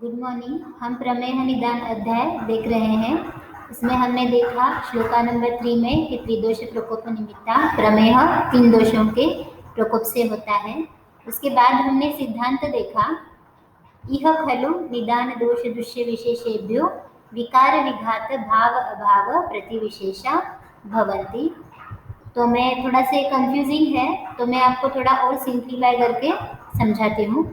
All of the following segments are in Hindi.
Good morning. हम प्रमेय निदान अध्याय देख रहे हैं। इसमें हमने देखा श्लोका नंबर 3 में कि त्रिदोष प्रकोप निमित्ता प्रमेय 3 दोषों के प्रकोप से होता है। उसके बाद हमने सिद्धांत देखा, इह खलु निदान दोष दृश्य विशेषेभ्यो विकार विघात भाव अभाव प्रतिविशेषा भवन्ति। तो मैं थोड़ा से कंफ्यूजिंग है, तो मैं आपको थोड़ा और सिंप्लीफाई करके समझाती हूँ।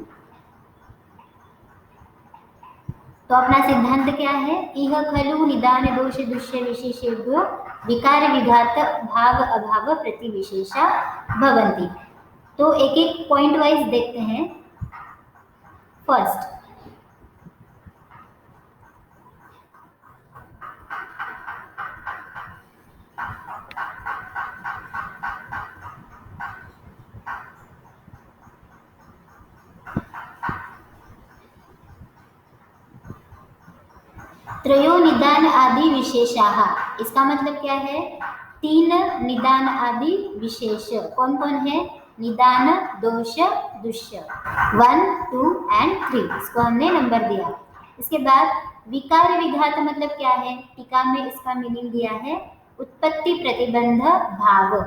तो अपना सिद्धांत क्या है? इह खलु निदान दोष दृश्य विशेषेभ्यो विकार विघात भाव अभाव प्रतिविशेषा भवन्ति। तो एक एक पॉइंट वाइज देखते हैं। फर्स्ट, त्रयो निदान आदि विशेषाः। इसका मतलब क्या है? 3 निदान आदि विशेष कौन कौन है? निदान दोष दृश्य 1, 2 एंड 3। इसको हमने नंबर दिया। इसके बाद विकार विघात मतलब क्या है? टीका में इसका मीनिंग दिया है उत्पत्ति प्रतिबंध भाव।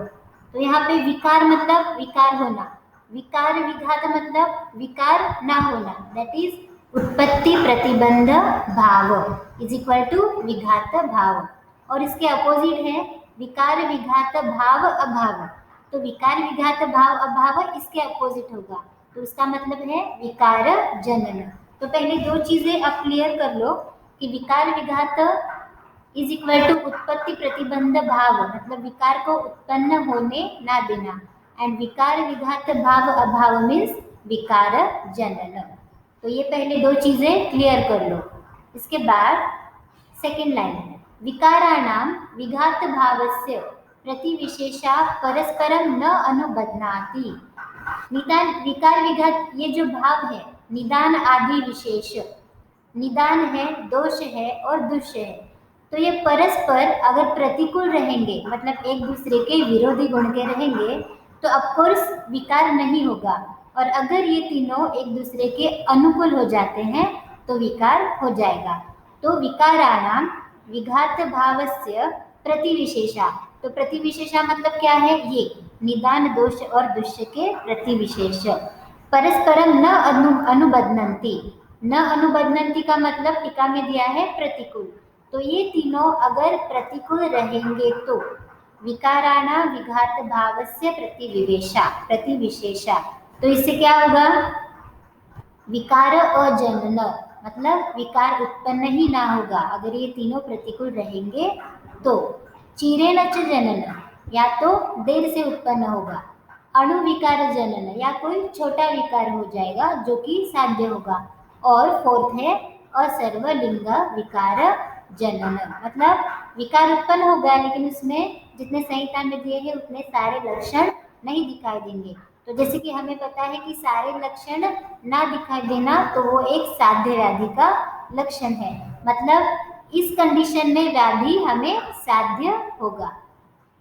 तो यहाँ पे विकार मतलब विकार होना, विकार विघात मतलब विकार ना होना, दैट इज उत्पत्ति प्रतिबंध भाव इज इक्वल टू विघात भाव। और इसके अपोजिट है विकार विघात भाव अभाव। तो विकार विघात भाव अभाव इसके अपोजिट होगा, तो उसका मतलब है विकार जनन। तो पहले 2 चीजें आप क्लियर कर लो कि विकार विघात इज इक्वल टू उत्पत्ति प्रतिबंध भाव, मतलब विकार को उत्पन्न होने ना देना, एंड विकार विघात भाव अभाव मीन्स विकार जनन। तो ये पहले 2 चीजें क्लियर कर लो। इसके बाद सेकेंड लाइन है, विकाराणाम विघात भावस्य प्रतिविशेषा परस्परम न अनुबध्नाति। निदान विकार विघात ये जो भाव है, निदान आदि विशेष, निदान है, दोष है और दुष्य है, तो ये परस्पर अगर प्रतिकूल रहेंगे, मतलब एक दूसरे के विरोधी गुण के रहेंगे, तो ऑफकोर्स विकार नहीं होगा। और अगर ये तीनों एक दूसरे के अनुकूल हो जाते हैं तो विकार हो जाएगा। तो विकाराणाम विघात भावस्य प्रतिविशेषा। तो प्रतिविशेषा मतलब क्या है? ये निदान दोष और दुष्य के प्रतिविशेष परस्परम न अनुबध्नन्ति। न अनुबध्नन्ति का मतलब टीका में दिया है प्रतिकूल। तो ये तीनों अगर प्रतिकूल रहेंगे तो विकाराणाम विघात भावस्य प्रतिविशेषा। तो इससे क्या होगा? विकार अजनन, मतलब विकार उत्पन्न ही ना होगा अगर ये तीनों प्रतिकूल रहेंगे तो। चिरेण च जनन, या तो देर से उत्पन्न होगा। अणुविकार जनन, या कोई छोटा विकार हो जाएगा जो कि साध्य होगा। और फोर्थ है असर्वलिंग विकार जनन, मतलब विकार उत्पन्न होगा लेकिन उसमें जितने संहिता में दिए हैं उतने सारे लक्षण नहीं दिखाई देंगे। तो जैसे कि हमें पता है कि सारे लक्षण ना दिखाई देना तो वो एक साध्य व्याधि का लक्षण है, मतलब इस कंडीशन में व्याधि हमें साध्य होगा।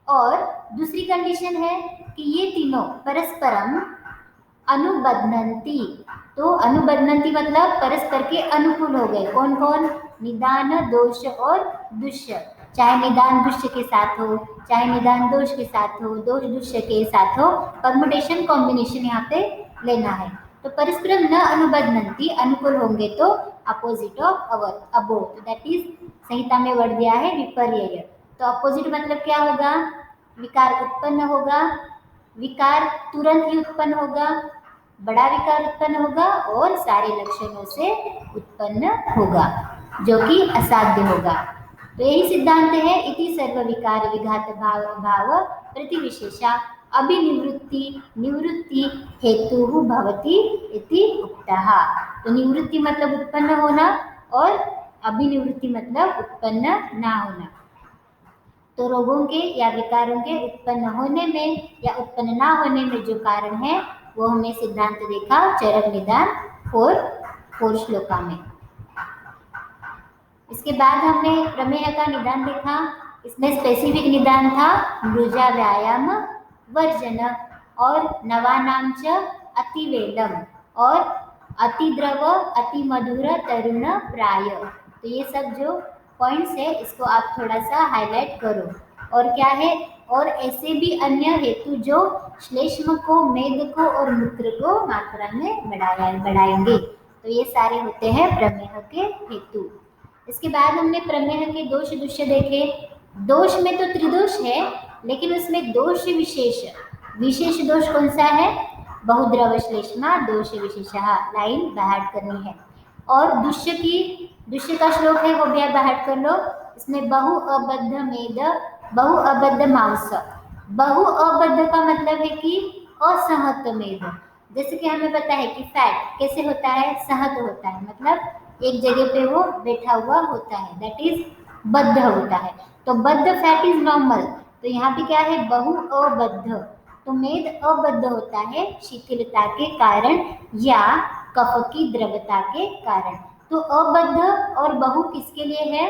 और दूसरी कंडीशन है कि ये तीनों परस्परम अनुबध्नन्ति। तो अनुबध्नन्ति मतलब परस्पर के अनुकूल हो गए। कौन कौन? निदान दोष और दुष्य, चाहे निदान दुष्य के साथ हो, चाहे निदान दोष के साथ हो, दोष दुष्य के साथ हो, परमुटेशन कॉम्बिनेशन यहाँ पे लेना है। तो परस्परम न अनुबध्नन्ति, अनुकूल होंगे तो अपोजिट ऑफ अबोथ, दैट इज संहिता में वर्ड दिया है विपर्यय। तो अपोजिट मतलब क्या होगा? विकार उत्पन्न होगा, विकार तुरंत ही उत्पन्न होगा, बड़ा विकार उत्पन्न होगा और सारे लक्षणों से उत्पन्न होगा जो कि असाध्य होगा। तो यही सिद्धांत है, इति सर्व विकार विघात भाव प्रतिविशेषा अभिनिवृत्ति निवृत्ति हेतु भवति इति उक्तः। तो निवृत्ति मतलब उत्पन्न होना और अभिनिवृत्ति मतलब उत्पन्न ना होना। तो रोगों के या विकारों के उत्पन्न होने में या उत्पन्न ना होने में जो कारण है वो हमने सिद्धांत देखा चरक निदान 4 श्लोका में। इसके बाद हमने प्रमेय का निदान देखा। इसमें स्पेसिफिक निदान था मृजा व्यायाम वर्जन और नवानाम च अतिवेदम और अति द्रव, अति मधुर, तरुण, प्राय। तो ये सब जो पॉइंट्स है इसको आप थोड़ा सा हाईलाइट करो। और क्या है, और ऐसे भी अन्य हेतु जो श्लेष्म को, मेद को और मूत्र को मात्रा में बढ़ाएंगे। तो ये सारे होते हैं प्रमेह के हेतु। इसके बाद हमने प्रमेह के दोष दुष्य देखे। दोष में तो त्रिदोष है, लेकिन उसमें दोष विशेष, विशेष दोष कौन सा है? बहुद्रव श्लेष्मा दोष विशेषः। लाइन बाहर करनी है। और दुष्य का श्लोक है, वो भी आप बाहर कर लो। इसमें बहु अबद्ध मेद, बहु अबद्ध मांस। बहु अबद्ध का मतलब है कि असहत मेद। जैसे कि हमें पता है कि फैट कैसे होता है, सहत होता है, मतलब एक जगह पे वो बैठा हुआ होता है, दैट इज बद्ध होता है। तो बद्ध फैट इज नॉर्मल। तो यहाँ पे क्या है, बहु अबद्ध। तो मेद अबद्ध होता है शिथिलता के कारण या कफ की द्रवता के कारण। तो अबद्ध और बहु किसके लिए है?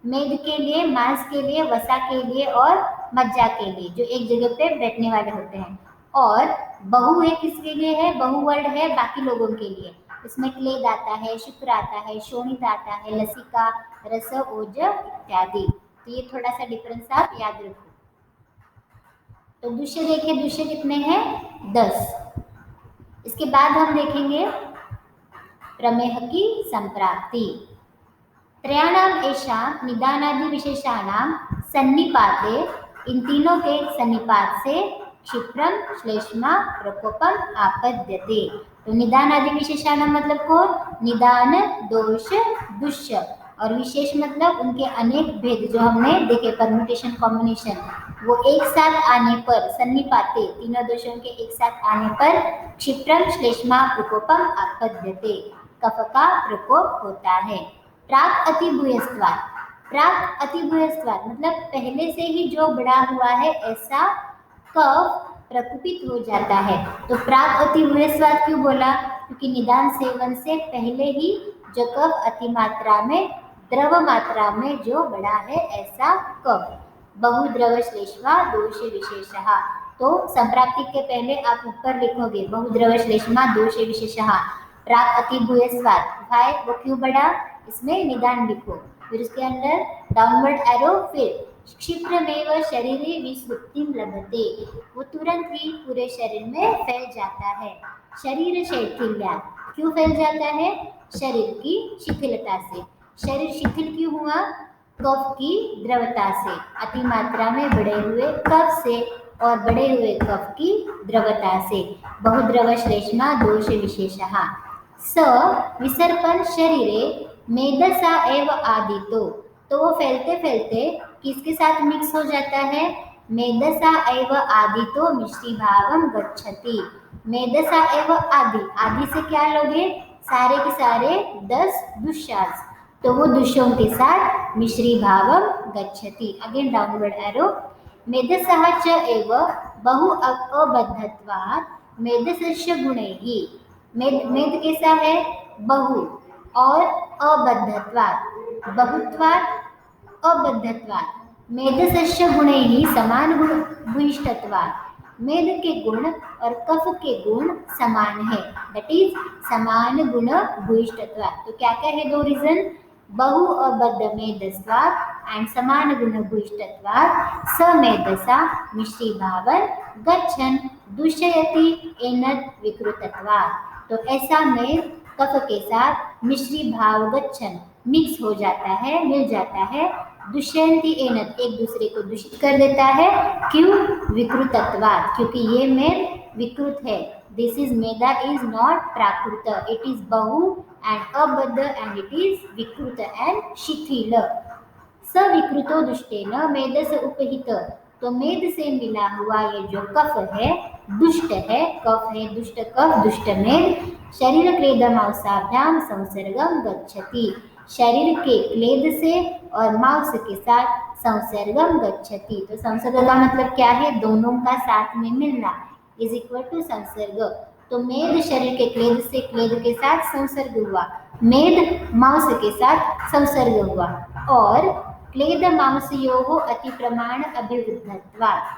मेद के लिए, मांस के लिए, वसा के लिए और मज्जा के लिए, जो एक जगह पे बैठने वाले होते हैं। और बहु है किसके लिए है? बहु वर्ड है बाकी लोगों के लिए। इसमें क्लेद आता है, शुक्र आता है, शोणित आता है, लसिका, रस, ओज इत्यादि। तो ये थोड़ा सा डिफरेंस आप याद रखो। तो दुष्य देखे, दुष्य कितने हैं? 10। इसके बाद हम देखेंगे प्रमेह की संप्राप्ति। त्रयाणाम एषा निदानादि विशेषाणाम सन्निपाते, इन तीनों के सन्निपात से क्षिप्रम, श्लेष्मा, प्रकोपम आपद्यते। तो निदान आदि विशेषाणाम मतलब कौन? निदान, दोष, दुष्य। और विशेष मतलब उनके अनेक भेद जो हमने देखे, परम्यूटेशन, कॉम्बिनेशन, वो एक साथ आने पर, सन्निपाते, तीनों दोषों के एक साथ आने पर क्षिप्रम, श्लेष्मा, प्रकोपम आपद्यते, कफ का प्रकोप होता है। प्राक अतिभूयस्त्वात्, प्राक अतिभूयस्त्वात् मतलब पहले से ही जो बढ़ा हुआ है ऐसा कफ प्रकुपित हो जाता है। तो प्राक अतिभूयस्त्वात् क्यों बोला? क्योंकि निदान सेवन से पहले ही जो कफ अतिमात्रा में, द्रव मात्रा में जो बढ़ा है ऐसा कफ। बहुद्रव श्लेष्मा दोष विशेषः। तो संप्राप्ति के पहले आप ऊपर लिखोगे बहुद्रव श्लेष्मा दोष विशेषः प्राक अतिभूयस्त्वात्। भाई वो क्यों बढ़ा, इसमें निदान लिखो। फिर उसके अंदर डाउनवर्ड एरो, फिर क्षिप्रमेव शरीरे विस्मृतिं लभते, वो तुरंत ही पूरे शरीर में फैल जाता है। शरीर शैथिल्यात्, क्यों फैल जाता है? शरीर की शिथिलता से। शरीर शिथिल क्यों हुआ? कफ की द्रवता से, अति मात्रा में बढ़े हुए कफ से और बढ़े हुए कफ की द्रवता से। बहुद्रव श्लेष्मा दोष विशेषः। स विसर्पण शरीरे मेदसा एव आदितो, तो वो फैलते फैलते किसके साथ मिक्स हो जाता है? मेदसा एव आदितो मिश्रीभावम गच्छति। मेदसा एव आदि, आदि से क्या लोगे? सारे के सारे 10 दुष्यास। तो वो दुष्यों के साथ मिश्री भावम गच्छति। Again downward arrow. मेदसः च एव बहु अबद्धत्वात् मेदसस्य गुणैहि। मेद कैसा है? बहु और अबद्धत्वात्, बहुत्वात् अबद्धत्वात्। मेदसस्य गुणैहि समान गुण भूयिष्ठत्वात्, मेद के गुण और कफ के गुण समान है, दैट इज समान गुण भूयिष्ठत्वात्। तो क्या क्या है दो रीजन? बहु अबद्ध मेदस्वात् एंड समान गुण भूयिष्ठत्वात् समेदसा मिश्री भावन गच्छन दुष्यति एनद विकृतत्वात्। तो ऐसा में कफ के साथ मिश्री भाव गच्छन मिक्स हो जाता है, मिल जाता है। दुष्यंति एनद, एक दूसरे को दूषित कर देता है। क्यों? विकृतत्वात्, क्योंकि ये मेद विकृत है। दिस इज मेदा is not Prakrit, it is बहु एंड अबद्ध एंड इट इज विकृत एंड शिथिल। सविकृतो दुष्टेन मेद से उपहित, तो मेद से मिला हुआ ये जो कफ है दुष्ट है, कफ है दुष्ट कफ, दुष्ट मेद शरीर क्लेद मांसाभ्याम संसर्गम गच्छति, शरीर के क्लेद से और मांस के साथ संसर्गम गच्छति। तो संसर्ग का मतलब क्या है? दोनों का साथ में मिलना इज इक्वल टू संसर्ग। तो मेद शरीर के क्लेद से, क्लेद के साथ संसर्ग हुआ, मेद मांस के साथ संसर्ग हुआ। और क्लेद मांसयोः अति प्रमाण अभिवृद्धत्वात्,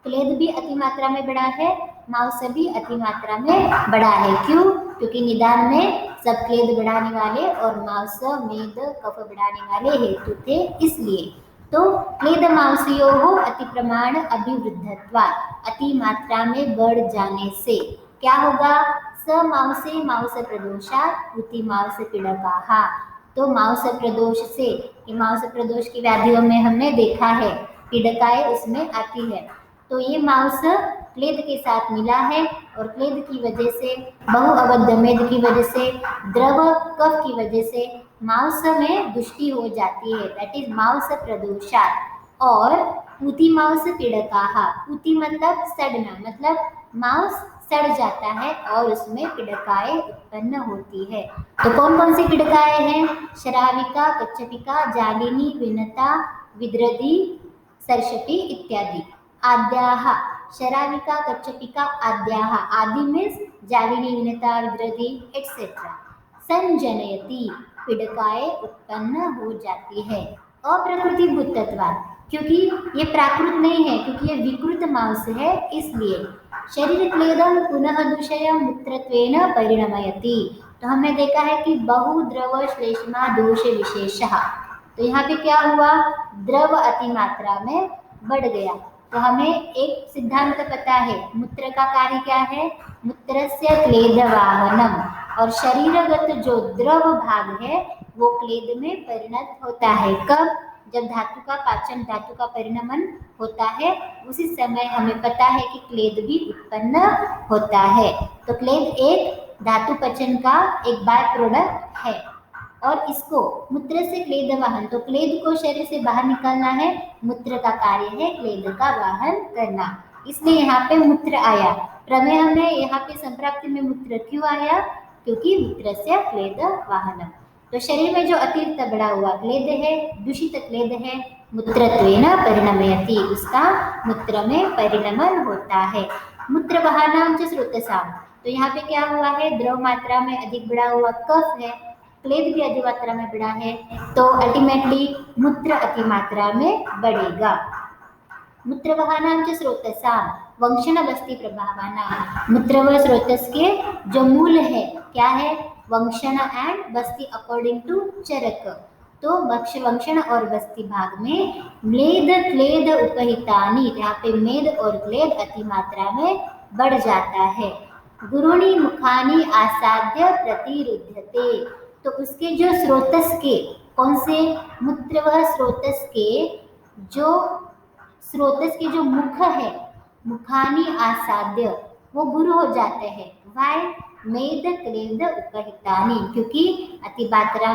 क्लेद भी अति मात्रा में बढ़ा है, मांस भी अति मात्रा में बढ़ा है। क्यों? क्योंकि निदान में सब क्लेद बढ़ाने वाले और मांस मेद कफ बढ़ाने वाले हेतु थे, इसलिए। तो क्लेद मांसयोः अति प्रमाण अभिवृद्धत्वात्, अति मात्रा में बढ़ जाने से क्या होगा? स मांसे मांस प्रदोषात् उति मांस पीड़काः। तो मांस प्रदोष से, ये मांस प्रदोष की व्याधियों में हमने देखा है पीड़काएं उसमें आती है। तो ये मांस क्लेद के साथ मिला है और क्लेद की वजह से, बहुअवध मेद की वजह से, द्रव कफ की वजह से मांस में दुष्टि हो जाती है, दैट इज मांस प्रदोषात्। और ऊति मांस पीड़काः, ऊति मतलब सड़ना, मतलब मांस सड़ जाता है और उसमें पीड़काएं उत्पन्न होती है। तो कौन कौन सी पीड़काएं हैं? शराविका, कच्छपिका, जालिनी, विनता, विद्रदी, सर्षपी इत्यादि। आद्याः, शराविका, कच्छपिका, आद्याः, आदि मीन्स जालिनी, विनता, विद्रदी एक्सेट्रा। संजनयति, पीड़काएं उत्पन्न हो जाती है। अप्रकृति भूतत्वात्, क्योंकि ये प्राकृत नहीं है, क्योंकि ये विकृत मांस है, इसलिए। शरीर क्लेदम पुनः दूषयं मूत्रत्वेन परिणमयति। तो हमने देखा है कि बहुद्रव श्लेष्मा दोष विशेषः। तो यहाँ पे क्या हुआ? द्रव अति मात्रा में बढ़ गया। तो हमें एक सिद्धांत पता है, मूत्र का कार्य क्या है? मूत्रस्य क्लेदवाहनम। और शरीरगत जो द्रव भाग है वो क्लेद में परिणत होता है। कब? जब धातु का पाचन, धातु का परिणमन होता है, उसी समय हमें पता है कि क्लेद भी उत्पन्न होता है। तो क्लेद एक धातु पचन का एक बाय प्रोडक्ट है और इसको मूत्र से क्लेद वाहन, तो क्लेद को शरीर से बाहर निकालना है, मूत्र का कार्य है क्लेद का वाहन करना, इसलिए यहाँ पे मूत्र आया। प्रमेय में यहाँ पे संप्राप्ति में मूत्र क्यों आया? क्योंकि मूत्र से क्लेद वाहनम। तो शरीर में जो अतिरिक्त बढ़ा हुआ क्लेद है, दूषित क्लेद है, मूत्रत्वेन परिणमयति, उसका मूत्र में परिणमन होता है। मूत्र वाहनाम च स्रोतसाम, तो यहाँ पे क्या हुआ है? द्रव मात्रा में अधिक बढ़ा हुआ कफ है, क्लेद भी अधिक मात्रा में बढ़ा है, तो अल्टीमेटली मूत्र अति मात्रा में बढ़ेगा। मूत्र वाहनाम च स्रोतसाम वंक्षण बस्ती प्रभावाना, मूत्र व स्रोतस के जो मूल है क्या है? वंक्षण एंड बस्ती अकॉर्डिंग टू चरक। तो वंक्षण और बस्ती भाग में म्लेद क्लेद उपहितानि, यहाँ पे मेद और क्लेद अति मात्रा में बढ़ जाता है। गुरुणी मुखानी आसाद्य प्रतिरुध्यते, तो उसके जो स्रोतस के, कौन से? मूत्र व स्रोतस के जो स्रोतस के जो मुख है, मुखानी आसाद्य, वो गुरु हो जाते हैं। वाई? मेद क्लेद उपहितानि, क्योंकि अति मात्रा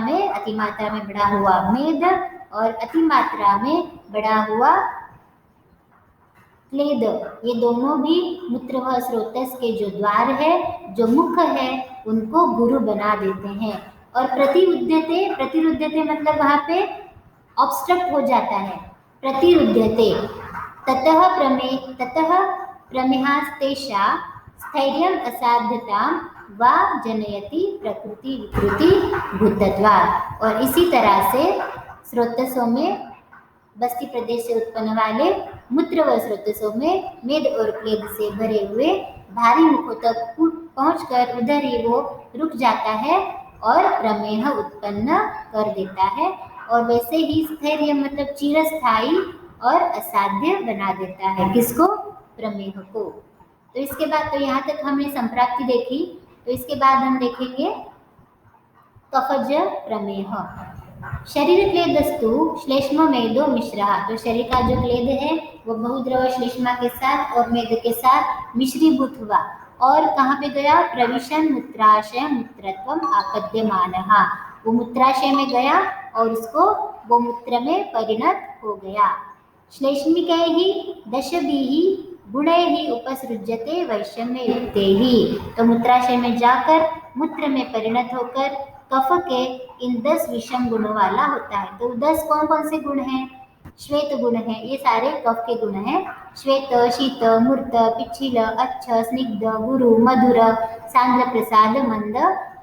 में बढ़ा हुआ मेद और अति मात्रा में बढ़ा हुआ क्लेद, ये दोनों भी मूत्र व स्रोतस के जो द्वार है, जो मुख है, उनको गुरु बना देते हैं। और प्रतिरुध्यते मतलब वहाँ पे ऑब्स्ट्रक्ट हो जाता है, प्रतिरुध्यते। ततः प्रमेहास्तेषा स्थैर्यम असाध्यता वा जनयति प्रकृति विकृति भूतत्वात्। और इसी तरह से स्रोतसों में, बस्ती प्रदेश से उत्पन्न वाले मूत्र व स्रोतसों में मेद और क्लेद से भरे हुए भारी मुखों तक पहुंचकर उधर ही वो रुक जाता है और प्रमेह उत्पन्न कर देता है। और वैसे ही स्थैर्य मतलब चिरस्थायी और असाध्य बना देता है। किसको? प्रमेह को। तो इसके बाद, तो यहाँ तक हमने संप्राप्ति देखी, तो इसके बाद हम देखेंगे कफज प्रमेह। शरीर क्लेदस्तु श्लेष्म मेदो मिश्रा, तो शरीर का जो क्लेद है वो बहुद्रव श्लेष्मा के साथ और मेद के साथ मिश्रीभूत हुआ और कहाँ पे गया? प्रविशन मूत्राशय मूत्रत्वम आपद्यमानः, वो मूत्राशय में गया और उसको वो मूत्र में परिणत हो गया। श्लेष्मिकैः दशभिः गुणैः उपसृज्यते वैषम्य युक्तैः, तो मूत्राशय में जाकर मूत्र में परिणत होकर कफ के इन 10 विषम गुणों वाला होता है। तो 10 कौन कौन से गुण हैं? श्वेत गुण है, ये सारे कफ के गुण हैं। श्वेत, शीत, मूर्त, पिच्छिल, अच्छ, स्निग्ध, गुरु, मधुर, सांद्र, प्रसाद, मंद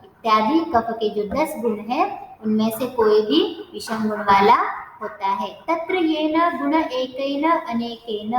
इत्यादि कफ के जो 10 गुण हैं उनमें से कोई भी विषम गुण वाला होता है। तत्र येन गुण एकेन अनेकेन,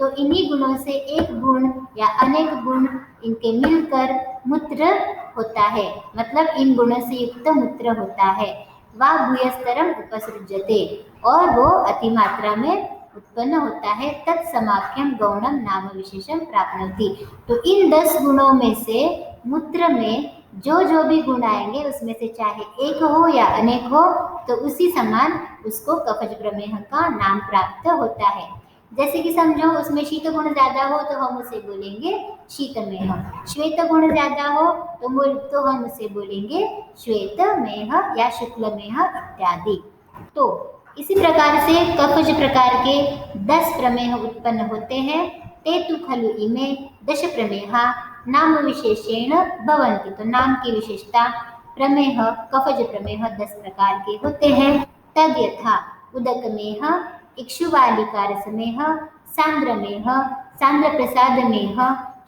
तो इन्हीं गुणों से एक गुण या अनेक गुण इनके मिलकर मूत्र होता है, मतलब इन गुणों से युक्त मूत्र होता है। वा भूयस्तरम उपसृज्यते, और वो अति मात्रा में उत्पन्न होता है। तत्समाख्यम गौणम नाम विशेषम प्राप्नोति। तो इन 10 गुणों में से मूत्र में जो जो भी गुण आएंगे उसमें से चाहे एक हो या अनेक हो, तो उसी समान उसको कफज प्रमेह का नाम प्राप्त होता है। जैसे कि समझो उसमें शीत गुण ज्यादा हो तो हम उसे बोलेंगे शीतमेह, श्वेत गुण ज्यादा हो तो हम उसे बोलेंगे श्वेतमेह या शुक्लमेह इत्यादि। तो इसी प्रकार से कफज प्रकार के 10 प्रमेह उत्पन्न होते हैं। ते तु खलु इमे दश प्रमेहा नाम विशेषेण भवन्ति। तो नाम की विशेषता प्रमेह कफज प्रमेह 10 प्रकार के होते हैं। तद यथा उदकमेह, इक्षुवालिकारसमेह, सांद्रमेह, सांद्रप्रसादमेह,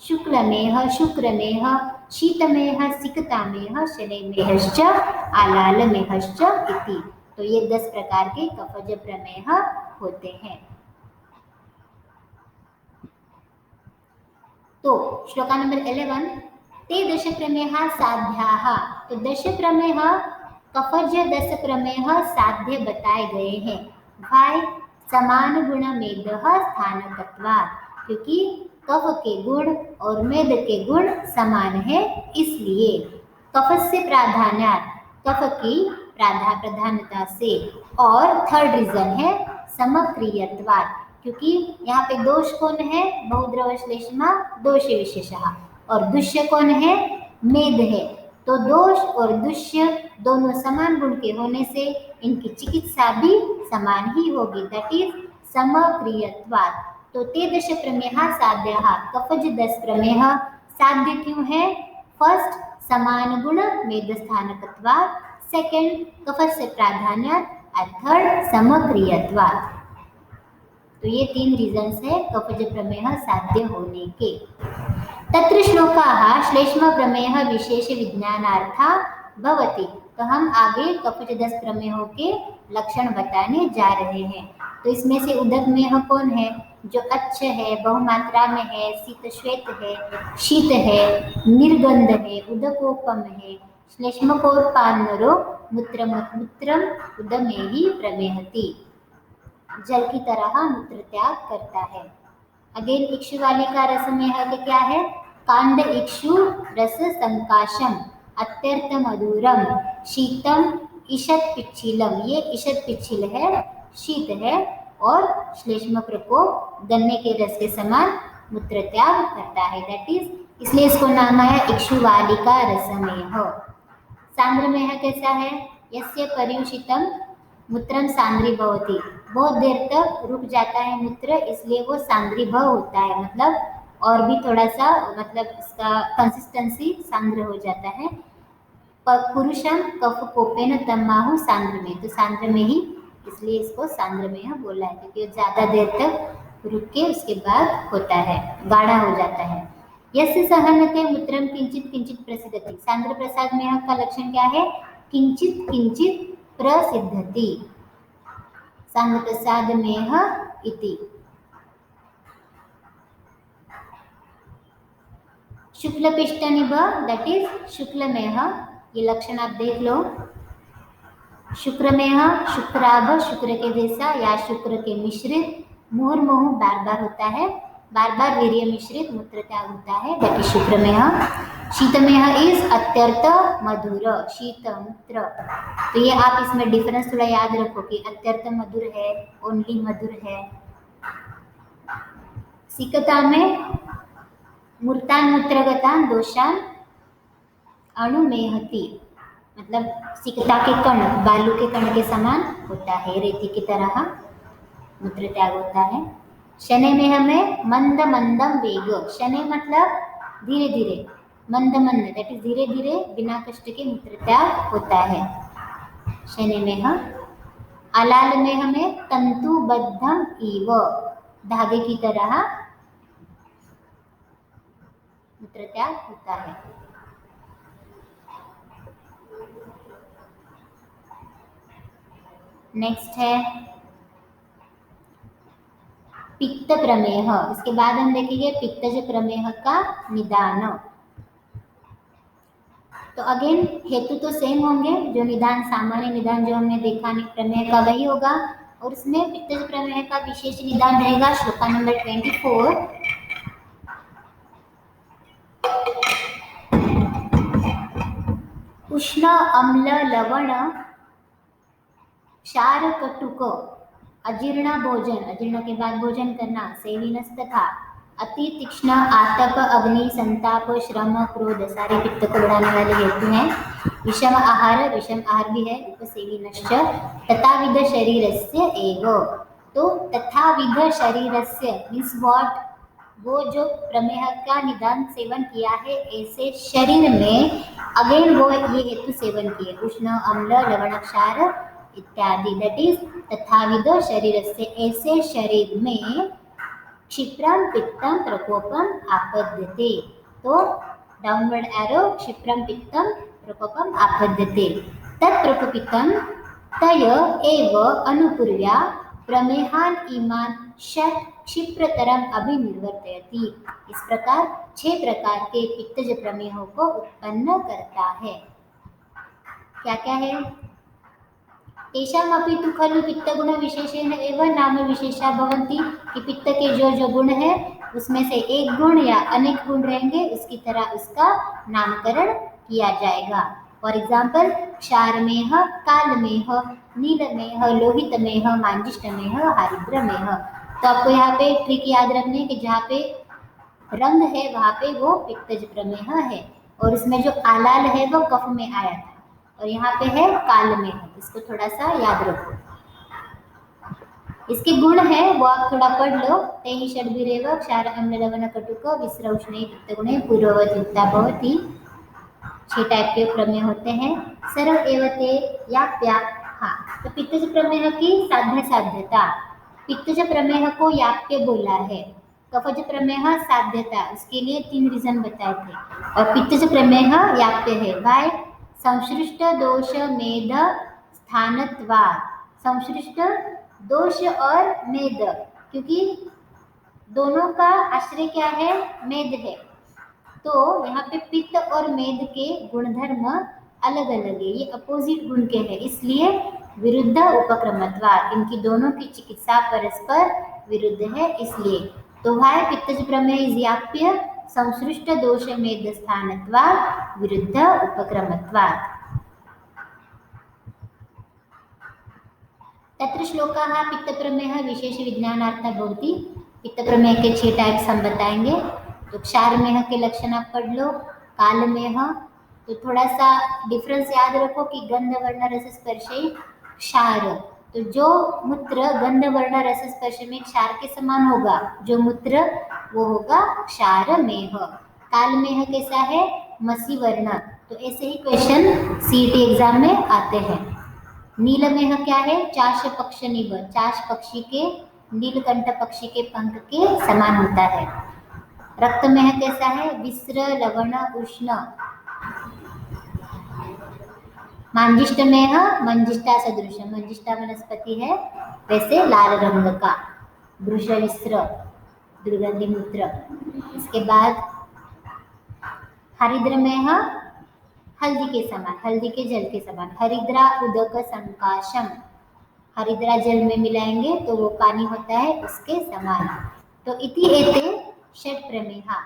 शुक्लमेह, शुक्रमेह, शीतमेह, सिकतामेह, शनैमेहश्च, आलालमेहश्च इति। तो ये 10 प्रकार के कफज प्रमेह होते हैं। तो श्लोका नंबर 11, ते 10 प्रमेहा साध्याः। तो 10 प्रमेह कफज 10 प्रमेह साध्य बताए गए हैं। भाई समान गुण मेदः स्थानकत्वात्, क्योंकि कफ के गुण और मेद के गुण समान है, इसलिए कफ से प्राधान्यात्, कफ की प्रधानता से। और थर्ड रीजन है समक्रियत्वात्, क्योंकि यहाँ पे दोष कौन है, बहुद्रव श्लेष्मा दोष विशेषः, और दुष्य कौन है, मेद है। तो दोष और दुष्य दोनों समान गुण के होने से इनकी चिकित्सा भी समान ही होगी, दैट इज समक्रियत्वात्। तो ते 10 प्रमेहा साध्यः, कफज 10 प्रमेह साध्य क्यों है? फर्स्ट समान गुण मेद स्थानकत्वात्, सेकंड कफ से प्राधान्यात्, और थर्ड समक्रियत्वात्। तो ये 3 रीजन्स है कफज प्रमेह साध्य होने के। तत्र श्लोकाः श्लेष्म प्रमेह विशेष विज्ञानार्था भवति। तो हम आगे कफज 10 प्रमेहों के लक्षण बताने जा रहे हैं। तो इसमें से उदकमेह कौन है? जो अच्छ है, बहुमात्रा में है, शीत श्वेत है, शीत है, निर्गंध है, उदकोपम है, श्लेष्मकोपान्नरो मूत्रम उदमेहि प्रमेहति, जल की तरह मूत्र त्याग करता है। अगेन इक्षु वालिका रसमेह के क्या है? कांड इक्षु रस संकाशम, अत्यर्थ मधुरम, शीतम ईशत पिच्छिलम। ये ईशत पिच्छिल है, शीत है, और श्लेष्म प्रकोप गन्ने के रस के समान मूत्र त्याग करता है, दैट इज, इसलिए इसको नाम आया इक्षु वालिका रसमेह। सांद्रमेह कैसा है? यस्य पर्युषितम मूत्रम सांद्री भवति, बहुत देर तक रुक जाता है मूत्र, इसलिए वो सांद्री भव होता है, मतलब और भी थोड़ा सा, मतलब इसका कंसिस्टेंसी सांद्र हो जाता है। पुरुषम कफ कोपेन तमाहु सांद्र में, तो सांद्र में ही, इसलिए इसको सांद्र में बोला है, क्योंकि ज़्यादा देर तक रुक के उसके बाद होता है, गाढ़ा हो जाता है। यस्य सहनते मूत्रम किंचित किंचित प्रसिद्धति। सांद्र प्रसाद में का लक्षण क्या है? किंचित किंचित प्रसिद्धति, सांद्र प्रसाद मेह इति। शुक्ल पिष्ट निभ, दैट इज शुक्लमेह, ये लक्षण आप देख लो। शुक्रमेह शुक्राभ, शुक्र के जैसा या शुक्र के मिश्रित, मुहुर्मुहु बार बार होता है, बार बार वीर्य मिश्रित मूत्र त्याग होता है, दैट इज शुक्रमेह। शीतमेह इज अत्यर्थ मधुर, शीत मूत्र। तो ये आप इसमें डिफरेंस थोड़ा याद रखो कि अत्यर्थ मधुर है, ओनली मधुर है। सिकता में मूर्तान मूत्रगतान दोषान अणुमेहति, मतलब सिकता के कण बालू के कण के समान होता है, रेती की तरह मूत्र त्याग होता है। शनै में हमें मंद मंदम वेग, शनै मतलब धीरे धीरे, मंद मंद दैट इज धीरे धीरे बिना कष्ट के मूत्र त्याग होता है, शनै में। आलाल में हमें तंतुबद्धम इव, धागे की तरह मूत्र त्याग होता है। नेक्स्ट है पित्त प्रमेह। इसके बाद हम देखेंगे पित्तज प्रमेह का निदान। तो अगेन हेतु तो सेम होंगे, जो निदान सामान्य निदान जो हमने देखा प्रमेय का वही होगा, और उसमें पित्तज प्रमेय का विशेष निदान रहेगा श्लोका नंबर 24। उष्ण अम्ल लवण क्षार कटुक अजीर्ण भोजन, अजीर्ण के बाद भोजन करना, सेविनस तथा अति तीक्ष्ण आतप अग्नि संताप श्रम क्रोध सारे पित्त को बढ़ाने वाले हेतु हैं। विषम आहार, विषम आहार भी है, उपसेविनश्च तथाविध शरीरस्य एव। तो तथाविध शरीरस्य मीन्स व्हाट, वो जो प्रमेह का निदान सेवन किया है ऐसे शरीर में अगेन वो ये हेतु सेवन किए, उष्ण अम्ल लवण क्षार इत्यादि, दैट इज तथाविध शरीरस्य ऐसे शरीर में क्षिप्रम पित्तम प्रकोपम आपद्यते। तो डाउनवर्ड एरो, क्षिप्रम पित्तम प्रकोपम आपद्यते, तत्प्रकोपितम तय एव अनुपूर्व्या प्रमेहान इमान षट क्षिप्रतरम अभिनिर्वर्तयति। इस प्रकार 6 प्रकार के पित्तज प्रमेहों को उत्पन्न करता है। क्या क्या है? तेषामपि तु खलु पित्तगुण विशेषेण एव नाम विशेषा भवन्ति, कि पित्त के जो गुण है उसमें से एक गुण या अनेक गुण रहेंगे, उसकी तरह उसका नामकरण किया जाएगा। फॉर एग्जाम्पल क्षारमेह, कालमेह, नीलमेह, लोहितमेह, मांजिष्ठमेह, हारिद्रमेह। तो आपको यहाँ पे ट्रिक याद रखनी है कि जहाँ पे रंग है वहाँ पे वो पित्तज प्रमेह है, और इसमें जो आलाल है वो कफ में आया था, और यहाँ पे है काल में है, इसको थोड़ा सा याद रखो। इसके गुण है वो आप थोड़ा पढ़ लो। तेहि षड्भिरेव क्षार अम्ल लवण कटुक विस्र उष्णे पित्तगुणे पूर्ववत् युक्ता भवति। 6 टाइप के प्रमेय होते हैं। सर्व एवते याप्या। हाँ, तो पित्तज प्रमेय की साध्य साध्यता, पित्तज प्रमेय को याप्य बोला है, कफज प्रमेय साध्यता, उसके लिए 3 रीजन बताए थे, और पित्तज प्रमेय याप्य है। वाई? संश्लिष्ट दोष मेद स्थानत्वात्, संश्लिष्ट दोष और मेद, क्योंकि दोनों का आश्रय क्या है? मेद है। तो यहाँ पे पित्त और मेद के गुणधर्म अलग अलग है, ये अपोजिट गुण के हैं, इसलिए विरुद्ध उपक्रमत्वात्, इनकी दोनों की चिकित्सा परस्पर विरुद्ध है इसलिए। तो वह पित्तज प्रमेय इज याप्य संश्लिष्ट दोष मेद स्थानत्वात् विरुद्ध उपक्रमत्वात्। तत्र श्लोकाः पित्त प्रमेय विशेष विज्ञानार्थः भवति। पित्त प्रमेय के 6 टाइप्स हम बताएंगे। तो क्षारमेह के लक्षण आप पढ़ लो। कालमेह, तो थोड़ा सा डिफरेंस याद रखो कि गंध वर्ण रस स्पर्शे क्षार, तो जो मूत्र गंध वर्ण रस स्पर्श में क्षार के समान होगा, जो मूत्र वो होगा क्षारमेह। कालमेह कैसा है? मसी वर्ण। तो ऐसे ही क्वेश्चन सीईटी एग्जाम में आते हैं। नीलमेह क्या है? चाश पक्ष निभ, चाश पक्षी के, नीलकंठ पक्षी के पंख के समान होता है। रक्तमेह कैसा है? विस्र लवण उष्ण। मांजिष्ठमेह मंजिष्ठा सदृश, मंजिष्ठा वनस्पति है वैसे लाल रंग का। वृष विस्र दुर्गंधि मूत्र। इसके बाद हरिद्रमेह हल्दी के समान, हल्दी के जल के समान। हरिद्रा उदक संकाशम, हरिद्रा जल में मिलाएंगे तो वो पानी होता है उसके समान। तो इति एते षट प्रमेहा,